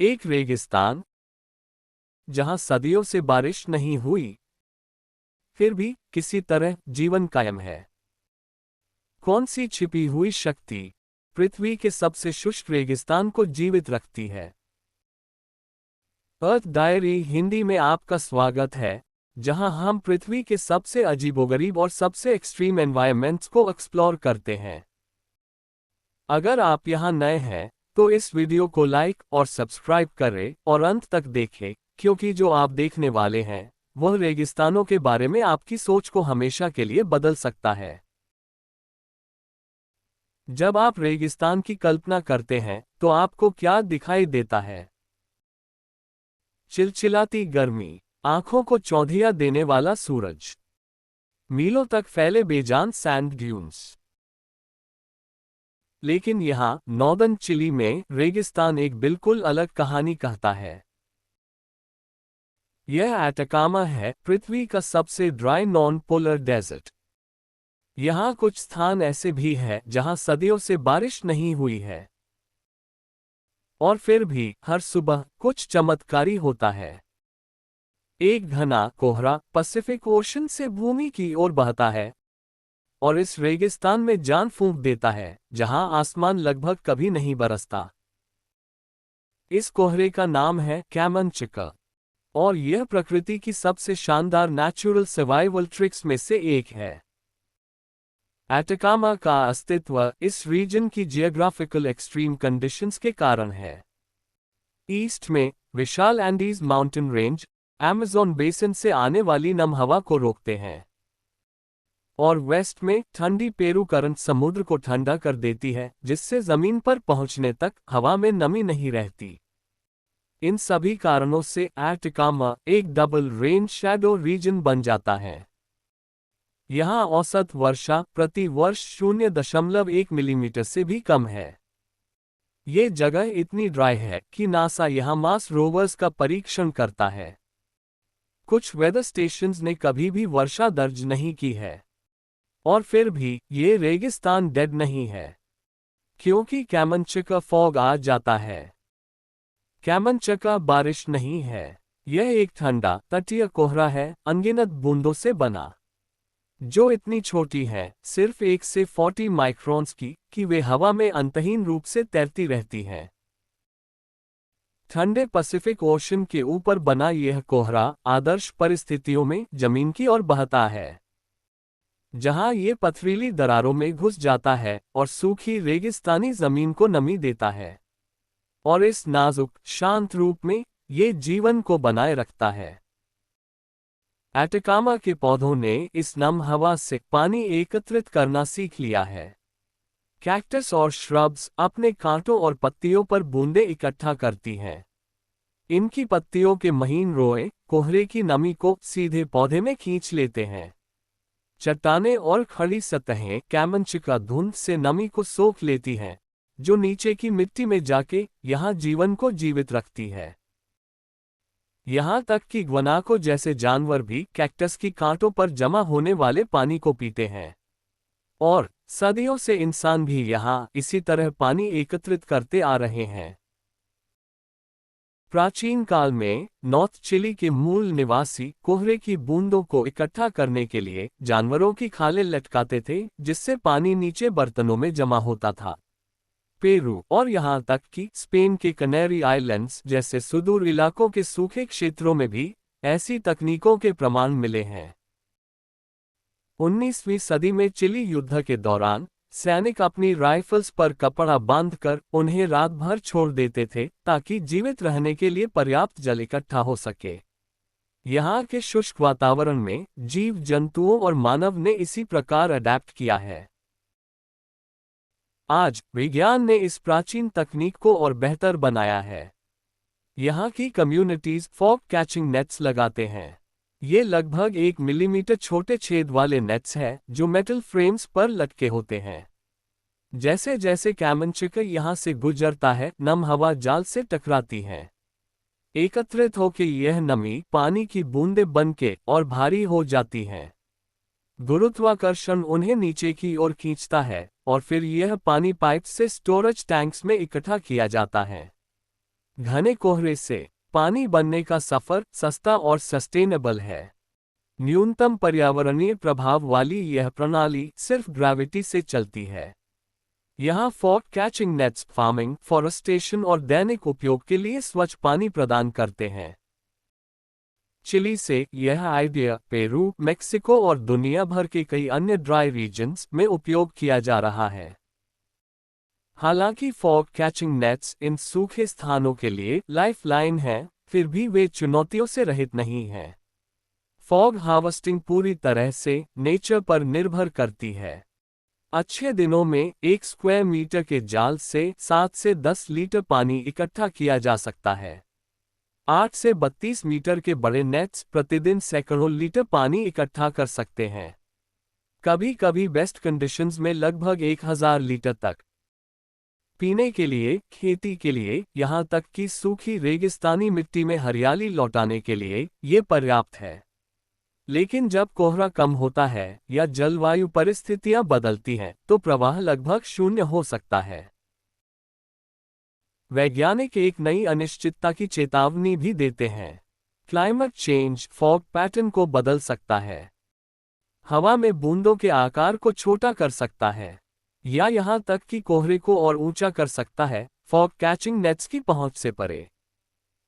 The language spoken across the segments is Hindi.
एक रेगिस्तान जहां सदियों से बारिश नहीं हुई, फिर भी किसी तरह जीवन कायम है। कौन सी छिपी हुई शक्ति पृथ्वी के सबसे शुष्क रेगिस्तान को जीवित रखती है? अर्थ डायरी हिंदी में आपका स्वागत है, जहां हम पृथ्वी के सबसे अजीबोगरीब और सबसे एक्सट्रीम एनवायरनमेंट्स को एक्सप्लोर करते हैं। अगर आप यहां नए हैं, तो इस वीडियो को लाइक और सब्सक्राइब करें और अंत तक देखें, क्योंकि जो आप देखने वाले हैं, वह रेगिस्तानों के बारे में आपकी सोच को हमेशा के लिए बदल सकता है। जब आप रेगिस्तान की कल्पना करते हैं, तो आपको क्या दिखाई देता है? चिलचिलाती गर्मी, आंखों को चौंधिया देने वाला सूरज, मीलों तक फैले बेजान सैंड ड्यून्स। लेकिन यहाँ नॉर्दर्न चिली में रेगिस्तान एक बिल्कुल अलग कहानी कहता है। यह एटाकामा है, पृथ्वी का सबसे ड्राई नॉन पोलर डेजर्ट। यहाँ कुछ स्थान ऐसे भी हैं जहाँ सदियों से बारिश नहीं हुई है, और फिर भी हर सुबह कुछ चमत्कारी होता है। एक घना कोहरा पैसिफिक ओशन से भूमि की ओर बहता है और इस रेगिस्तान में जान फूंक देता है, जहां आसमान लगभग कभी नहीं बरसता। इस कोहरे का नाम है कैमनचिका, और यह प्रकृति की सबसे शानदार नेचुरल सर्वाइवल ट्रिक्स में से एक है। एटाकामा का अस्तित्व इस रीजन की जियोग्राफिकल एक्सट्रीम कंडीशंस के कारण है। ईस्ट में विशाल Andes mountain range Amazon basin से आने वाली नम हवा को रोकते हैं, और वेस्ट में ठंडी पेरू करंट समुद्र को ठंडा कर देती है, जिससे जमीन पर पहुंचने तक हवा में नमी नहीं रहती। इन सभी कारणों से एटाकामा एक डबल रेन शैडो रीजन बन जाता है। यहाँ औसत वर्षा प्रति वर्ष 0.1 मिलीमीटर से भी कम है। ये जगह इतनी ड्राई है कि नासा यहाँ मार्स रोवर्स का परीक्षण करता है। कुछ वेदर स्टेशंस ने कभी भी वर्षा दर्ज नहीं की है, और फिर भी ये रेगिस्तान डेड नहीं है, क्योंकि कैमनचिका फॉग आ जाता है। कैमनचिका बारिश नहीं है, यह एक ठंडा तटीय कोहरा है, अनगिनत बूंदों से बना, जो इतनी छोटी है, सिर्फ 1 से 40 माइक्रोन्स की, कि वे हवा में अंतहीन रूप से तैरती रहती हैं। ठंडे पैसिफिक ओशन के ऊपर बना यह कोहरा आदर्श परिस्थितियों में जमीन की ओर बहता है, जहां ये पथरीली दरारों में घुस जाता है और सूखी रेगिस्तानी जमीन को नमी देता है, और इस नाजुक शांत रूप में ये जीवन को बनाए रखता है। एटाकामा के पौधों ने इस नम हवा से पानी एकत्रित करना सीख लिया है। कैक्टस और श्रब्स अपने कांटों और पत्तियों पर बूंदें इकट्ठा करती हैं। इनकी पत्तियों के महीन रोए कोहरे की नमी को सीधे पौधे में खींच लेते हैं। चट्टानें और खड़ी सतहें कैमनचिका धुंध से नमी को सोख लेती हैं, जो नीचे की मिट्टी में जाके यहाँ जीवन को जीवित रखती है। यहाँ तक कि ग्वानाको जैसे जानवर भी कैक्टस की कांटों पर जमा होने वाले पानी को पीते हैं, और सदियों से इंसान भी यहाँ इसी तरह पानी एकत्रित करते आ रहे हैं। प्राचीन काल में नॉर्थ चिली के मूल निवासी कोहरे की बूंदों को इकट्ठा करने के लिए जानवरों की खालें लटकाते थे, जिससे पानी नीचे बर्तनों में जमा होता था। पेरू और यहाँ तक कि स्पेन के कनेरी आइलैंड्स जैसे सुदूर इलाकों के सूखे क्षेत्रों में भी ऐसी तकनीकों के प्रमाण मिले हैं। 19वीं सदी में चिली युद्ध के दौरान सैनिक अपनी राइफल्स पर कपड़ा बांधकर उन्हें रात भर छोड़ देते थे, ताकि जीवित रहने के लिए पर्याप्त जल इकट्ठा हो सके। यहाँ के शुष्क वातावरण में जीव जंतुओं और मानव ने इसी प्रकार अडैप्ट किया है। आज विज्ञान ने इस प्राचीन तकनीक को और बेहतर बनाया है। यहाँ की कम्युनिटीज फॉग कैचिंग नेट्स लगाते हैं। ये लगभग 1 मिलीमीटर छोटे छेद वाले नेट्स हैं, जो मेटल फ्रेम्स पर लटके होते हैं। जैसे जैसे कैमनचिका यहाँ से गुजरता है, नम हवा जाल से टकराती है। एकत्रित होकर यह नमी पानी की बूंदें बनके और भारी हो जाती हैं। गुरुत्वाकर्षण उन्हें नीचे की ओर खींचता है, और फिर यह पानी पाइप से स्टोरेज टैंक्स में इकट्ठा किया जाता है। घने कोहरे से पानी बनने का सफर सस्ता और सस्टेनेबल है। न्यूनतम पर्यावरणीय प्रभाव वाली यह प्रणाली सिर्फ ग्रेविटी से चलती है। यहाँ fog catching nets farming, forestation और दैनिक उपयोग के लिए स्वच्छ पानी प्रदान करते हैं। चिली से यह आइडिया पेरू, मेक्सिको और दुनिया भर के कई अन्य ड्राई रीजन्स में उपयोग किया जा रहा है। हालांकि फॉग कैचिंग नेट्स इन सूखे स्थानों के लिए लाइफलाइन है, फिर भी वे चुनौतियों से रहित नहीं हैं। फॉग हार्वेस्टिंग पूरी तरह से नेचर पर निर्भर करती है। अच्छे दिनों में 1 स्क्वायर मीटर के जाल से 7 से 10 लीटर पानी इकट्ठा किया जा सकता है। 8 से 32 मीटर के बड़े नेट्स प्रतिदिन सैकड़ों लीटर पानी इकट्ठा कर सकते हैं, कभी कभी बेस्ट कंडीशंस में लगभग 1000 लीटर तक। पीने के लिए, खेती के लिए, यहाँ तक कि सूखी रेगिस्तानी मिट्टी में हरियाली लौटाने के लिए ये पर्याप्त है। लेकिन जब कोहरा कम होता है या जलवायु परिस्थितियां बदलती हैं, तो प्रवाह लगभग शून्य हो सकता है। वैज्ञानिक एक नई अनिश्चितता की चेतावनी भी देते हैं। क्लाइमेट चेंज फॉग पैटर्न को बदल सकता है, हवा में बूंदों के आकार को छोटा कर सकता है, या यहाँ तक कि कोहरे को और ऊंचा कर सकता है, फॉग कैचिंग नेट्स की पहुंच से परे।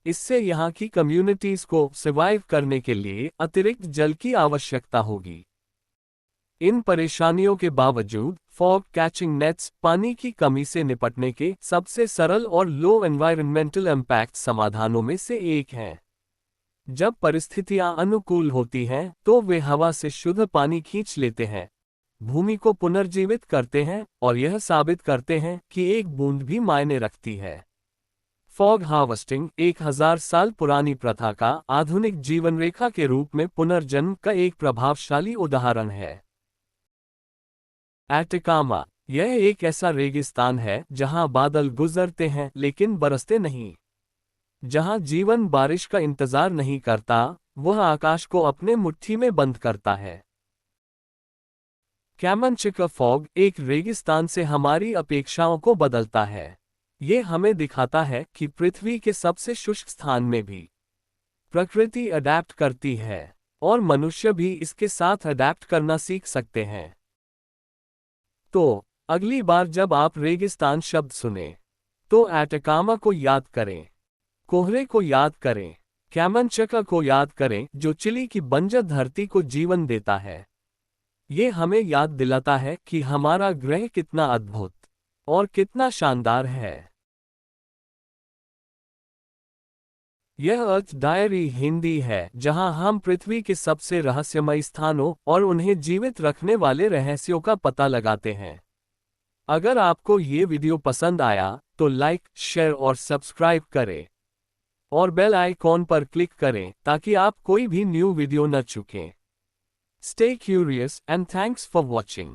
इससे यहाँ की कम्युनिटीज को सर्वाइव करने के लिए अतिरिक्त जल की आवश्यकता होगी। इन परेशानियों के बावजूद फॉग कैचिंग नेट्स पानी की कमी से निपटने के सबसे सरल और लो एनवायरमेंटल इम्पैक्ट समाधानों में से एक हैं। जब परिस्थितियां अनुकूल होती हैं, तो वे हवा से शुद्ध पानी खींच लेते हैं, भूमि को पुनर्जीवित करते हैं और यह साबित करते हैं कि एक बूंद भी मायने रखती है। फॉग हार्वेस्टिंग 1000 साल पुरानी प्रथा का आधुनिक जीवन रेखा के रूप में पुनर्जन्म का एक प्रभावशाली उदाहरण है। एटाकामा, यह एक ऐसा रेगिस्तान है जहां बादल गुजरते हैं लेकिन बरसते नहीं, जहां जीवन बारिश का इंतजार नहीं करता, वह आकाश को अपने मुट्ठी में बंद करता है। कैमनचिका फॉग एक रेगिस्तान से हमारी अपेक्षाओं को बदलता है। ये हमें दिखाता है कि पृथ्वी के सबसे शुष्क स्थान में भी प्रकृति अडैप्ट करती है और मनुष्य भी इसके साथ अडैप्ट करना सीख सकते हैं। तो अगली बार जब आप रेगिस्तान शब्द सुने, तो एटाकामा को याद करें, कोहरे को याद करें, कैमनचिका को याद करें जो चिली की बंजर धरती को जीवन देता है। ये हमें याद दिलाता है कि हमारा ग्रह कितना अद्भुत और कितना शानदार है। यह अर्थ डायरी हिंदी है, जहां हम पृथ्वी के सबसे रहस्यमय स्थानों और उन्हें जीवित रखने वाले रहस्यों का पता लगाते हैं। अगर आपको ये वीडियो पसंद आया तो लाइक, शेयर और सब्सक्राइब करें और बेल आइकॉन पर क्लिक करें ताकि आप कोई भी न्यू वीडियो न चूकें। Stay curious and thanks for watching.